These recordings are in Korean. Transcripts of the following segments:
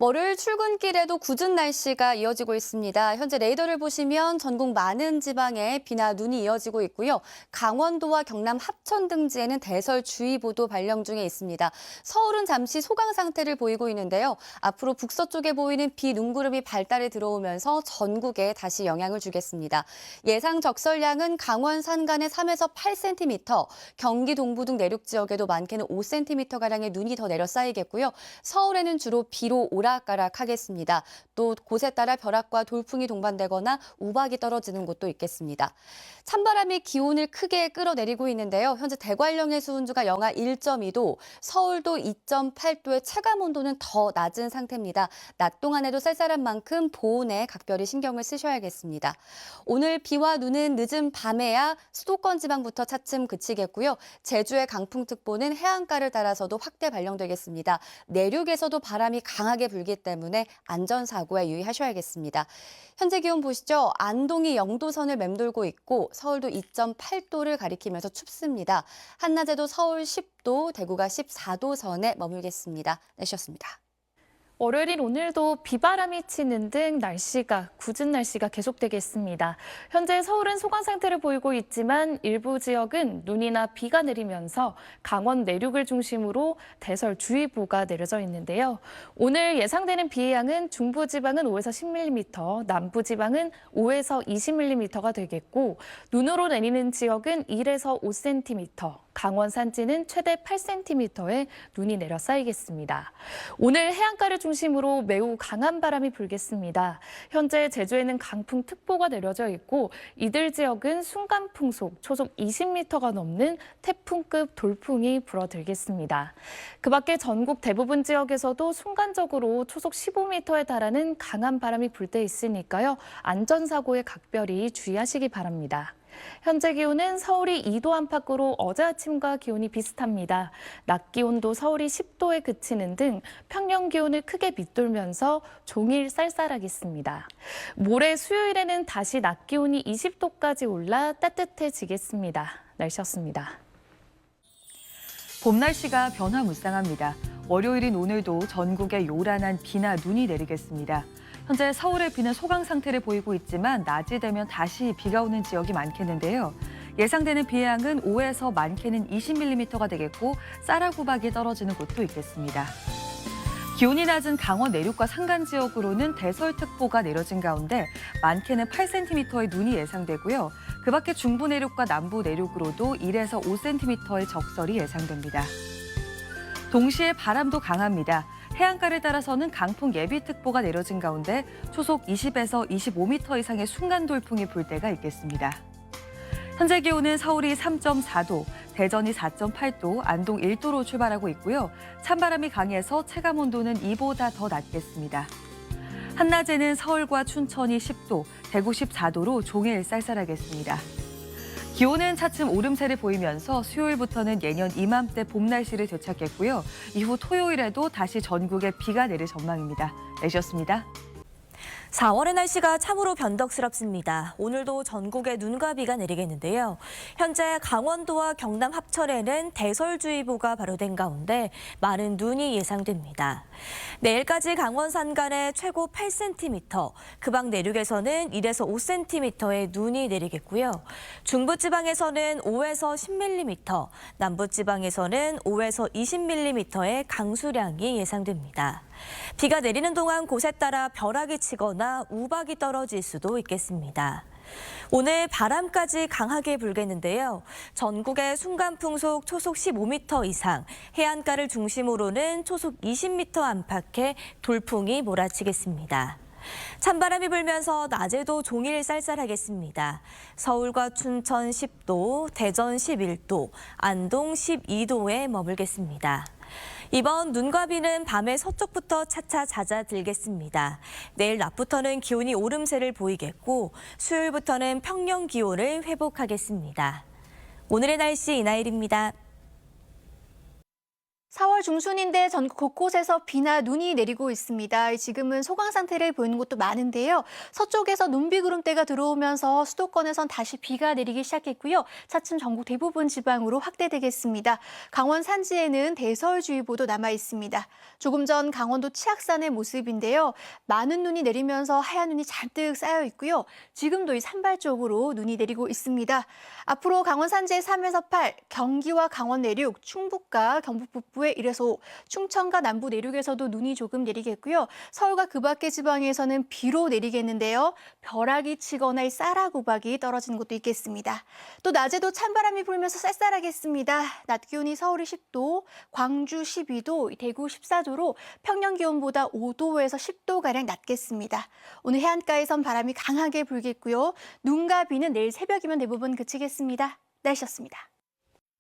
월요일 출근길에도 궂은 날씨가 이어지고 있습니다. 현재 레이더를 보시면 전국 많은 지방에 비나 눈이 이어지고 있고요. 강원도와 경남 합천 등지에는 대설주의보도 발령 중에 있습니다. 서울은 잠시 소강 상태를 보이고 있는데요. 앞으로 북서쪽에 보이는 비 눈구름이 발달해 들어오면서 전국에 다시 영향을 주겠습니다. 예상 적설량은 강원 산간에 3에서 8cm, 경기 동부 등 내륙 지역에도 많게는 5cm가량의 눈이 더 내려 쌓이겠고요. 서울에는 주로 비로 오락가락하겠습니다. 또 곳에 따라 벼락과 돌풍이 동반되거나 우박이 떨어지는 곳도 있겠습니다. 찬바람이 기온을 크게 끌어내리고 있는데요. 현재 대관령의 수온주가 영하 1.2도, 서울도 2.8도의 체감 온도는 더 낮은 상태입니다. 낮 동안에도 쌀쌀한 만큼 보온에 각별히 신경을 쓰셔야겠습니다. 오늘 비와 눈은 늦은 밤에야 수도권 지방부터 차츰 그치겠고요. 제주의 강풍특보는 해안가를 따라서도 확대 발령되겠습니다. 내륙에서도 바람이 강하게 불기 때문에 안전사고에 유의하셔야겠습니다. 현재 기온 보시죠. 안동이 0도 선을 맴돌고 있고 서울도 2.8도를 가리키면서 춥습니다. 한낮에도 서울 10도, 대구가 14도 선에 머물겠습니다. 내셨습니다. 월요일인 오늘도 비바람이 치는 등 궂은 날씨가 계속되겠습니다. 현재 서울은 소강 상태를 보이고 있지만 일부 지역은 눈이나 비가 내리면서 강원 내륙을 중심으로 대설주의보가 내려져 있는데요. 오늘 예상되는 비의 양은 중부지방은 5에서 10mm, 남부지방은 5에서 20mm가 되겠고 눈으로 내리는 지역은 1에서 5cm, 강원 산지는 최대 8cm의 눈이 내려 쌓이겠습니다. 오늘 해안가를 중심으로 매우 강한 바람이 불겠습니다. 현재 제주에는 강풍특보가 내려져 있고 이들 지역은 순간풍속 초속 20m가 넘는 태풍급 돌풍이 불어들겠습니다. 그 밖에 전국 대부분 지역에서도 순간적으로 초속 15m에 달하는 강한 바람이 불 때 있으니까요. 안전사고에 각별히 주의하시기 바랍니다. 현재 기온은 서울이 2도 안팎으로 어제 아침과 기온이 비슷합니다. 낮 기온도 서울이 10도에 그치는 등 평년 기온을 크게 밑돌면서 종일 쌀쌀하겠습니다. 모레 수요일에는 다시 낮 기온이 20도까지 올라 따뜻해지겠습니다. 날씨였습니다. 봄 날씨가 변화무쌍합니다. 월요일인 오늘도 전국에 요란한 비나 눈이 내리겠습니다. 현재 서울의 비는 소강 상태를 보이고 있지만 낮이 되면 다시 비가 오는 지역이 많겠는데요. 예상되는 비의 양은 5에서 많게는 20mm가 되겠고 쌀아구박이 떨어지는 곳도 있겠습니다. 기온이 낮은 강원 내륙과 산간 지역으로는 대설특보가 내려진 가운데 많게는 8cm의 눈이 예상되고요. 그 밖에 중부 내륙과 남부 내륙으로도 1에서 5cm의 적설이 예상됩니다. 동시에 바람도 강합니다. 해안가를 따라서는 강풍 예비특보가 내려진 가운데 초속 20에서 25m 이상의 순간 돌풍이 불 때가 있겠습니다. 현재 기온은 서울이 3.4도, 대전이 4.8도, 안동 1도로 출발하고 있고요. 찬바람이 강해서 체감 온도는 이보다 더 낮겠습니다. 한낮에는 서울과 춘천이 10도, 대구 14도로 종일 쌀쌀하겠습니다. 기온은 차츰 오름세를 보이면서 수요일부터는 예년 이맘때 봄 날씨를 되찾겠고요. 이후 토요일에도 다시 전국에 비가 내릴 전망입니다. 내셨습니다. 4월의 날씨가 참으로 변덕스럽습니다. 오늘도 전국에 눈과 비가 내리겠는데요. 현재 강원도와 경남 합천에는 대설주의보가 발효된 가운데 많은 눈이 예상됩니다. 내일까지 강원 산간에 최고 8cm, 그 밖 내륙에서는 1에서 5cm의 눈이 내리겠고요. 중부지방에서는 5에서 10mm, 남부지방에서는 5에서 20mm의 강수량이 예상됩니다. 비가 내리는 동안 곳에 따라 벼락이 치거나 우박이 떨어질 수도 있겠습니다. 오늘 바람까지 강하게 불겠는데요. 전국의 순간풍속 초속 15m 이상, 해안가를 중심으로는 초속 20m 안팎의 돌풍이 몰아치겠습니다. 찬바람이 불면서 낮에도 종일 쌀쌀하겠습니다. 서울과 춘천 10도, 대전 11도, 안동 12도에 머물겠습니다. 이번 눈과 비는 밤에 서쪽부터 차차 잦아들겠습니다. 내일 낮부터는 기온이 오름세를 보이겠고 수요일부터는 평년 기온을 회복하겠습니다. 오늘의 날씨 이나일입니다. 4월 중순인데 전국 곳곳에서 비나 눈이 내리고 있습니다. 지금은 소강 상태를 보이는 곳도 많은데요. 서쪽에서 눈비 구름대가 들어오면서 수도권에선 다시 비가 내리기 시작했고요. 차츰 전국 대부분 지방으로 확대되겠습니다. 강원 산지에는 대설주의보도 남아 있습니다. 조금 전 강원도 치악산의 모습인데요. 많은 눈이 내리면서 하얀 눈이 잔뜩 쌓여 있고요. 지금도 이 산발 쪽으로 눈이 내리고 있습니다. 앞으로 강원 산지의 3에서 8, 경기와 강원 내륙, 충북과 경북 북부의 1에서 5, 충청과 남부 내륙에서도 눈이 조금 내리겠고요. 서울과 그 밖의 지방에서는 비로 내리겠는데요. 벼락이 치거나 이 쌀아구박이 떨어지는 곳도 있겠습니다. 또 낮에도 찬바람이 불면서 쌀쌀하겠습니다. 낮 기온이 서울이 10도, 광주 12도, 대구 14도로 평년 기온보다 5도에서 10도가량 낮겠습니다. 오늘 해안가에선 바람이 강하게 불겠고요. 눈과 비는 내일 새벽이면 대부분 그치겠습니다. 날씨였습니다.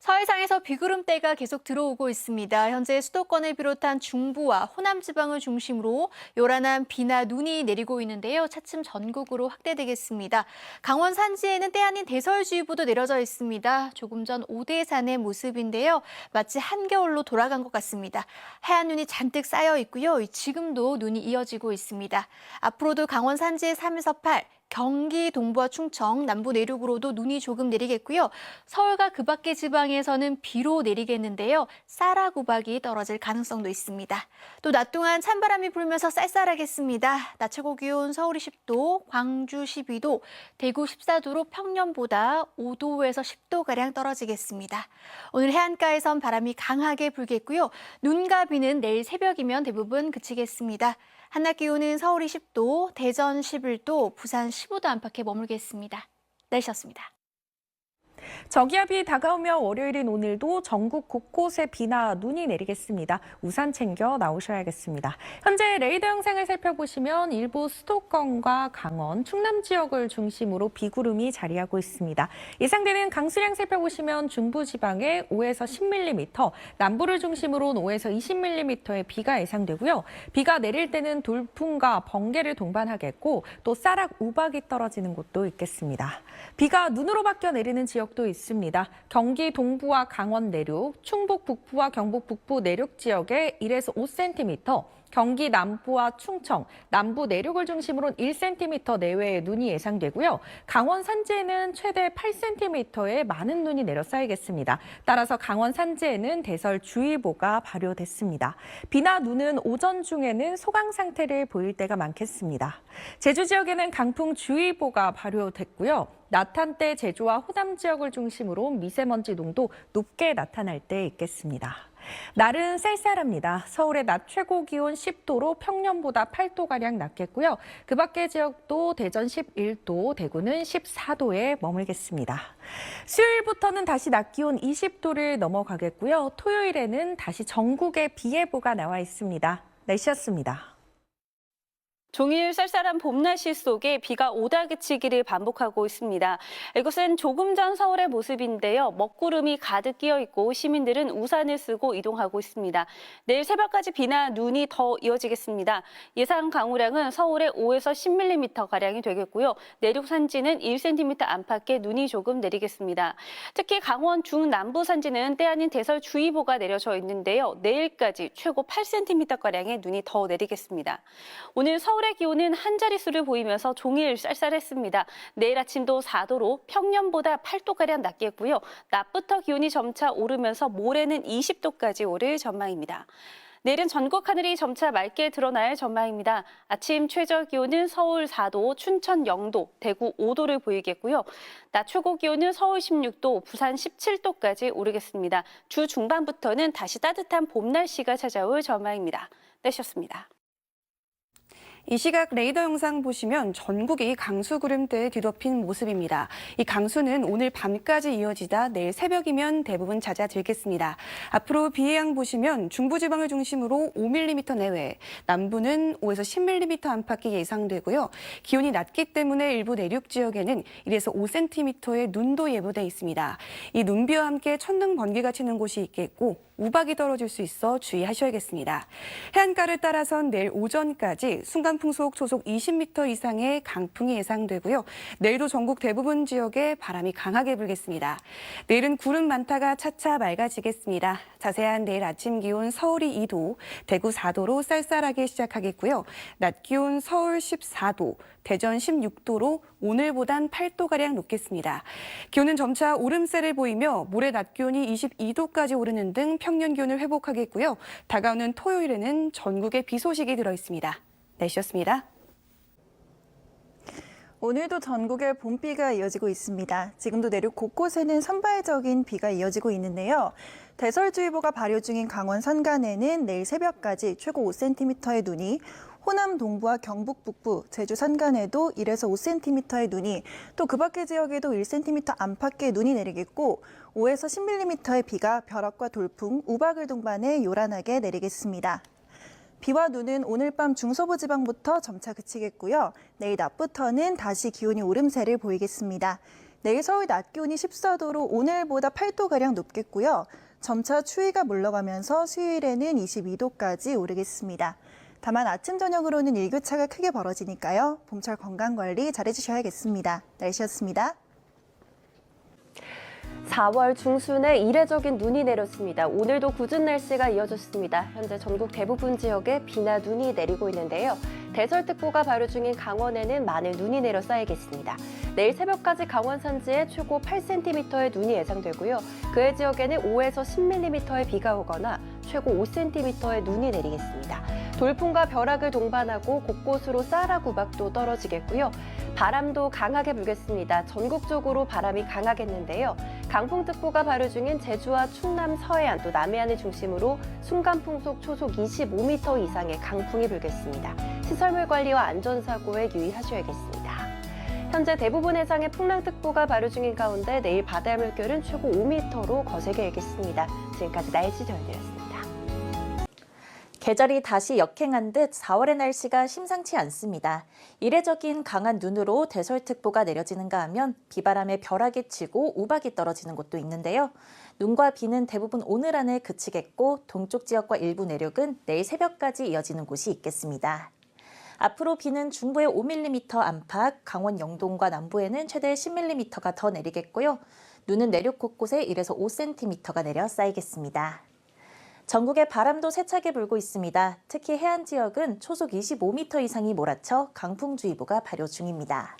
서해상에서 비구름대가 계속 들어오고 있습니다. 현재 수도권을 비롯한 중부와 호남 지방을 중심으로 요란한 비나 눈이 내리고 있는데요. 차츰 전국으로 확대되겠습니다. 강원 산지에는 때 아닌 대설주의보도 내려져 있습니다. 조금 전 오대산의 모습인데요. 마치 한겨울로 돌아간 것 같습니다. 하얀 눈이 잔뜩 쌓여 있고요. 지금도 눈이 이어지고 있습니다. 앞으로도 강원 산지의 3에서 8, 경기 동부와 충청, 남부 내륙으로도 눈이 조금 내리겠고요. 서울과 그 밖의 지방에서는 비로 내리겠는데요. 쌀아구박이 떨어질 가능성도 있습니다. 또 낮 동안 찬바람이 불면서 쌀쌀하겠습니다. 낮 최고 기온 서울이 10도, 광주 12도, 대구 14도로 평년보다 5도에서 10도가량 떨어지겠습니다. 오늘 해안가에선 바람이 강하게 불겠고요. 눈과 비는 내일 새벽이면 대부분 그치겠습니다. 한낮 기온은 서울이 10도, 대전 11도, 부산 15도 안팎에 머물겠습니다. 날씨였습니다. 저기압이 다가오며 월요일인 오늘도 전국 곳곳에 비나 눈이 내리겠습니다. 우산 챙겨 나오셔야겠습니다. 현재 레이더 영상을 살펴보시면 일부 수도권과 강원, 충남 지역을 중심으로 비구름이 자리하고 있습니다. 예상되는 강수량 살펴보시면 중부지방에 5에서 10mm, 남부를 중심으로 5에서 20mm의 비가 예상되고요. 비가 내릴 때는 돌풍과 번개를 동반하겠고 또 쌀악 우박이 떨어지는 곳도 있겠습니다. 비가 눈으로 바뀌어 내리는 지역도 있습니다. 경기 동부와 강원 내륙, 충북 북부와 경북 북부 내륙 지역에 1에서 5cm, 경기 남부와 충청, 남부 내륙을 중심으로 1cm 내외의 눈이 예상되고요. 강원 산지에는 최대 8cm의 많은 눈이 내려 쌓이겠습니다. 따라서 강원 산지에는 대설주의보가 발효됐습니다. 비나 눈은 오전 중에는 소강 상태를 보일 때가 많겠습니다. 제주 지역에는 강풍주의보가 발효됐고요. 낮 한때 제주와 호남 지역을 중심으로 미세먼지 농도 높게 나타날 때 있겠습니다. 날은 쌀쌀합니다. 서울의 낮 최고 기온 10도로 평년보다 8도가량 낮겠고요. 그 밖의 지역도 대전 11도, 대구는 14도에 머물겠습니다. 수요일부터는 다시 낮 기온 20도를 넘어가겠고요. 토요일에는 다시 전국에 비 예보가 나와 있습니다. 날씨였습니다. 종일 쌀쌀한 봄 날씨 속에 비가 오다 그치기를 반복하고 있습니다. 이것은 조금 전 서울의 모습인데요. 먹구름이 가득 끼어 있고 시민들은 우산을 쓰고 이동하고 있습니다. 내일 새벽까지 비나 눈이 더 이어지겠습니다. 예상 강우량은 서울에 5에서 10mm가량이 되겠고요. 내륙 산지는 1cm 안팎의 눈이 조금 내리겠습니다. 특히 강원 중남부 산지는 때 아닌 대설주의보가 내려져 있는데요. 내일까지 최고 8cm가량의 눈이 더 내리겠습니다. 오늘 서울의 기온은 한 자릿수를 보이면서 종일 쌀쌀했습니다. 내일 아침도 4도로 평년보다 8도가량 낮겠고요. 낮부터 기온이 점차 오르면서 모레는 20도까지 오를 전망입니다. 내일은 전국 하늘이 점차 맑게 드러날 전망입니다. 아침 최저 기온은 서울 4도, 춘천 0도, 대구 5도를 보이겠고요. 낮 최고 기온은 서울 16도, 부산 17도까지 오르겠습니다. 주 중반부터는 다시 따뜻한 봄 날씨가 찾아올 전망입니다. 날씨였습니다. 이 시각 레이더 영상 보시면 전국이 강수구름대에 뒤덮인 모습입니다. 이 강수는 오늘 밤까지 이어지다 내일 새벽이면 대부분 잦아들겠습니다. 앞으로 비의 양 보시면 중부지방을 중심으로 5mm 내외, 남부는 5에서 10mm 안팎이 예상되고요. 기온이 낮기 때문에 일부 내륙 지역에는 1에서 5cm의 눈도 예보돼 있습니다. 이 눈비와 함께 천둥 번개가 치는 곳이 있겠고 우박이 떨어질 수 있어 주의하셔야겠습니다. 해안가를 따라선 내일 오전까지 순간 풍속 초속 20m 이상의 강풍이 예상되고요. 내일도 전국 대부분 지역에 바람이 강하게 불겠습니다. 내일은 구름 많다가 차차 맑아지겠습니다. 자세한 내일 아침 기온 서울이 2도, 대구 4도로 쌀쌀하게 시작하겠고요. 낮 기온 서울 14도, 대전 16도로 오늘보단 8도가량 높겠습니다. 기온은 점차 오름세를 보이며 모레 낮 기온이 22도까지 오르는 등 평년 기온을 회복하겠고요. 다가오는 토요일에는 전국에 비 소식이 들어있습니다. 날씨였습니다. 오늘도 전국에 봄비가 이어지고 있습니다. 지금도 내륙 곳곳에는 선발적인 비가 이어지고 있는데요. 대설주의보가 발효 중인 강원 산간에는 내일 새벽까지 최고 5cm의 눈이, 호남 동부와 경북 북부, 제주 산간에도 1에서 5cm의 눈이, 또 그 밖의 지역에도 1cm 안팎의 눈이 내리겠고 5에서 10mm의 비가 벼락과 돌풍, 우박을 동반해 요란하게 내리겠습니다. 비와 눈은 오늘 밤 중서부 지방부터 점차 그치겠고요. 내일 낮부터는 다시 기온이 오름세를 보이겠습니다. 내일 서울 낮 기온이 14도로 오늘보다 8도가량 높겠고요. 점차 추위가 물러가면서 수요일에는 22도까지 오르겠습니다. 다만 아침 저녁으로는 일교차가 크게 벌어지니까요. 봄철 건강관리 잘해주셔야겠습니다. 날씨였습니다. 4월 중순에 이례적인 눈이 내렸습니다. 오늘도 궂은 날씨가 이어졌습니다. 현재 전국 대부분 지역에 비나 눈이 내리고 있는데요. 대설특보가 발효 중인 강원에는 많은 눈이 내려 쌓이겠습니다. 내일 새벽까지 강원 산지에 최고 8cm의 눈이 예상되고요. 그 외 지역에는 5에서 10mm의 비가 오거나 최고 5cm의 눈이 내리겠습니다. 돌풍과 벼락을 동반하고 곳곳으로 쌀아구박도 떨어지겠고요. 바람도 강하게 불겠습니다. 전국적으로 바람이 강하겠는데요. 강풍특보가 발효 중인 제주와 충남 서해안 또 남해안을 중심으로 순간풍속 초속 25m 이상의 강풍이 불겠습니다. 시설물 관리와 안전사고에 유의하셔야겠습니다. 현재 대부분 해상에 풍랑특보가 발효 중인 가운데 내일 바다의 물결은 최고 5m로 거세게 일겠습니다. 지금까지 날씨 전해드렸습니다. 계절이 다시 역행한 듯 4월의 날씨가 심상치 않습니다. 이례적인 강한 눈으로 대설특보가 내려지는가 하면 비바람에 벼락이 치고 우박이 떨어지는 곳도 있는데요. 눈과 비는 대부분 오늘 안에 그치겠고 동쪽 지역과 일부 내륙은 내일 새벽까지 이어지는 곳이 있겠습니다. 앞으로 비는 중부에 5mm 안팎, 강원 영동과 남부에는 최대 10mm가 더 내리겠고요. 눈은 내륙 곳곳에 1에서 5cm가 내려 쌓이겠습니다. 전국에 바람도 세차게 불고 있습니다. 특히 해안 지역은 초속 25m 이상이 몰아쳐 강풍주의보가 발효 중입니다.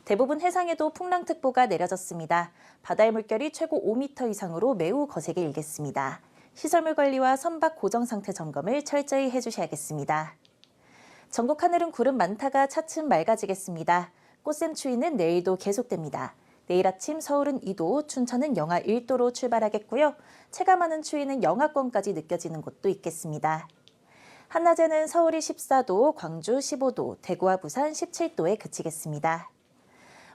대부분 해상에도 풍랑특보가 내려졌습니다. 바다의 물결이 최고 5m 이상으로 매우 거세게 일겠습니다. 시설물 관리와 선박 고정 상태 점검을 철저히 해주셔야겠습니다. 전국 하늘은 구름 많다가 차츰 맑아지겠습니다. 꽃샘추위는 내일도 계속됩니다. 내일 아침 서울은 2도, 춘천은 영하 1도로 출발하겠고요. 체감하는 추위는 영하권까지 느껴지는 곳도 있겠습니다. 한낮에는 서울이 14도, 광주 15도, 대구와 부산 17도에 그치겠습니다.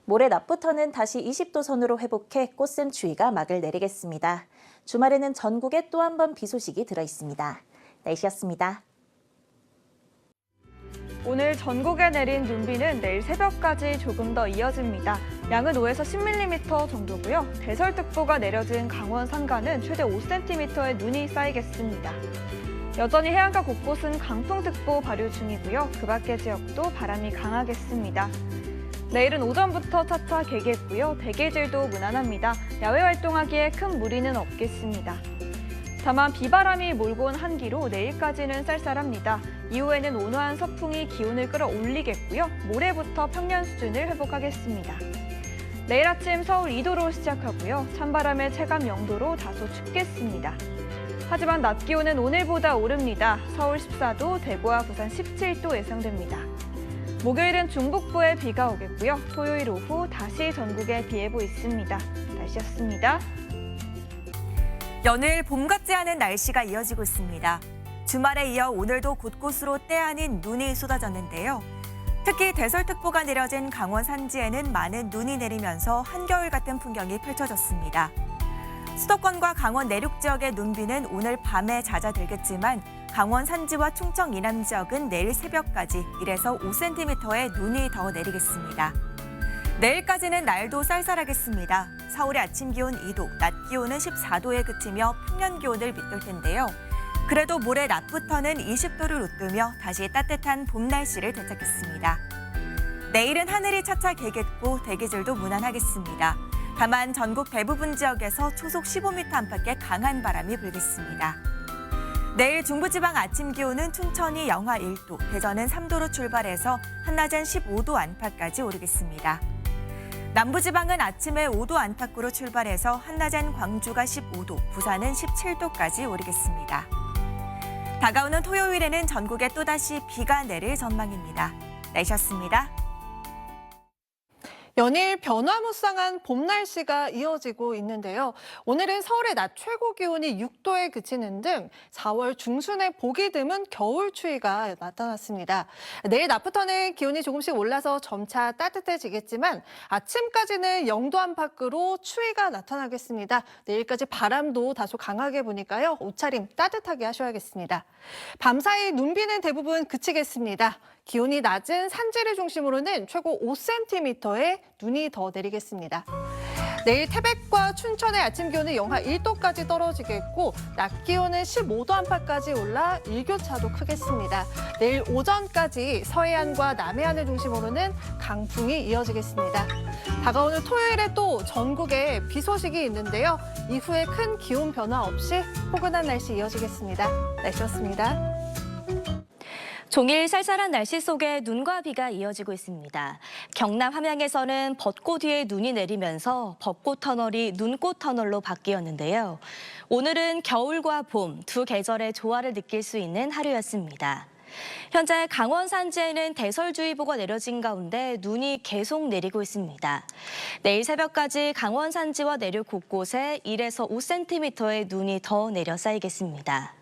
모레 낮부터는 다시 20도 선으로 회복해 꽃샘추위가 막을 내리겠습니다. 주말에는 전국에 또 한 번 비 소식이 들어있습니다. 날씨였습니다. 오늘 전국에 내린 눈비는 내일 새벽까지 조금 더 이어집니다. 양은 5에서 10mm 정도고요. 대설특보가 내려진 강원 산간은 최대 5cm의 눈이 쌓이겠습니다. 여전히 해안가 곳곳은 강풍특보 발효 중이고요. 그 밖의 지역도 바람이 강하겠습니다. 내일은 오전부터 차차 개겠고요. 대기질도 무난합니다. 야외 활동하기에 큰 무리는 없겠습니다. 다만 비바람이 몰고 온 한기로 내일까지는 쌀쌀합니다. 이후에는 온화한 서풍이 기온을 끌어올리겠고요. 모레부터 평년 수준을 회복하겠습니다. 내일 아침 서울 2도로 시작하고요. 찬바람의 체감 0도로 다소 춥겠습니다. 하지만 낮 기온은 오늘보다 오릅니다. 서울 14도, 대구와 부산 17도 예상됩니다. 목요일은 중북부에 비가 오겠고요. 토요일 오후 다시 전국에 비 예보 있습니다. 날씨였습니다. 연일 봄 같지 않은 날씨가 이어지고 있습니다. 주말에 이어 오늘도 곳곳으로 때 아닌 눈이 쏟아졌는데요. 특히 대설특보가 내려진 강원 산지에는 많은 눈이 내리면서 한겨울 같은 풍경이 펼쳐졌습니다. 수도권과 강원 내륙 지역의 눈비는 오늘 밤에 잦아들겠지만 강원 산지와 충청 이남 지역은 내일 새벽까지 1에서 5cm의 눈이 더 내리겠습니다. 내일까지는 날도 쌀쌀하겠습니다. 서울의 아침 기온 2도, 낮 기온은 14도에 그치며 평년 기온을 밑돌 텐데요. 그래도 모레 낮부터는 20도를 웃돌며 다시 따뜻한 봄 날씨를 되찾겠습니다. 내일은 하늘이 차차 개겠고 대기질도 무난하겠습니다. 다만 전국 대부분 지역에서 초속 15m 안팎의 강한 바람이 불겠습니다. 내일 중부지방 아침 기온은 춘천이 영하 1도, 대전은 3도로 출발해서 한낮엔 15도 안팎까지 오르겠습니다. 남부지방은 아침에 5도 안팎으로 출발해서 한낮엔 광주가 15도, 부산은 17도까지 오르겠습니다. 다가오는 토요일에는 전국에 또다시 비가 내릴 전망입니다. 날씨였습니다. 연일 변화무쌍한 봄 날씨가 이어지고 있는데요. 오늘은 서울의 낮 최고 기온이 6도에 그치는 등 4월 중순에 보기 드문 겨울 추위가 나타났습니다. 내일 낮부터는 기온이 조금씩 올라서 점차 따뜻해지겠지만 아침까지는 0도 안팎으로 추위가 나타나겠습니다. 내일까지 바람도 다소 강하게 부니까요. 옷차림 따뜻하게 하셔야겠습니다. 밤사이 눈비는 대부분 그치겠습니다. 기온이 낮은 산지를 중심으로는 최고 5cm의 눈이 더 내리겠습니다. 내일 태백과 춘천의 아침 기온은 영하 1도까지 떨어지겠고 낮 기온은 15도 안팎까지 올라 일교차도 크겠습니다. 내일 오전까지 서해안과 남해안을 중심으로는 강풍이 이어지겠습니다. 다가오는 토요일에 또 전국에 비 소식이 있는데요. 이후에 큰 기온 변화 없이 포근한 날씨 이어지겠습니다. 날씨였습니다. 종일 쌀쌀한 날씨 속에 눈과 비가 이어지고 있습니다. 경남 함양에서는 벚꽃 뒤에 눈이 내리면서 벚꽃 터널이 눈꽃 터널로 바뀌었는데요. 오늘은 겨울과 봄 두 계절의 조화를 느낄 수 있는 하루였습니다. 현재 강원 산지에는 대설주의보가 내려진 가운데 눈이 계속 내리고 있습니다. 내일 새벽까지 강원 산지와 내륙 곳곳에 1에서 5cm의 눈이 더 내려 쌓이겠습니다.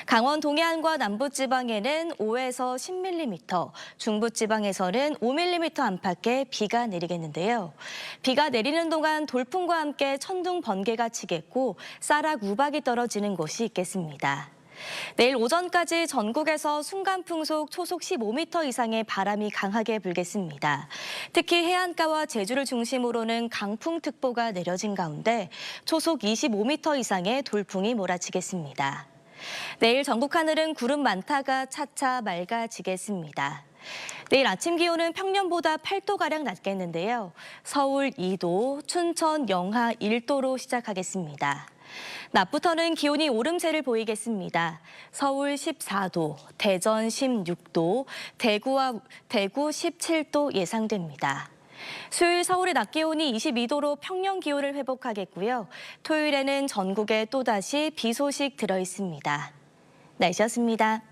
강원 동해안과 남부지방에는 5에서 10mm, 중부지방에서는 5mm 안팎의 비가 내리겠는데요. 비가 내리는 동안 돌풍과 함께 천둥, 번개가 치겠고 쌀락, 우박이 떨어지는 곳이 있겠습니다. 내일 오전까지 전국에서 순간풍속 초속 15m 이상의 바람이 강하게 불겠습니다. 특히 해안가와 제주를 중심으로는 강풍특보가 내려진 가운데 초속 25m 이상의 돌풍이 몰아치겠습니다. 내일 전국 하늘은 구름 많다가 차차 맑아지겠습니다. 내일 아침 기온은 평년보다 8도가량 낮겠는데요. 서울 2도, 춘천 영하 1도로 시작하겠습니다. 낮부터는 기온이 오름세를 보이겠습니다. 서울 14도, 대전 16도, 대구 17도 예상됩니다. 수요일 서울의 낮 기온이 22도로 평년 기온을 회복하겠고요. 토요일에는 전국에 또다시 비 소식 들어 있습니다. 날씨였습니다.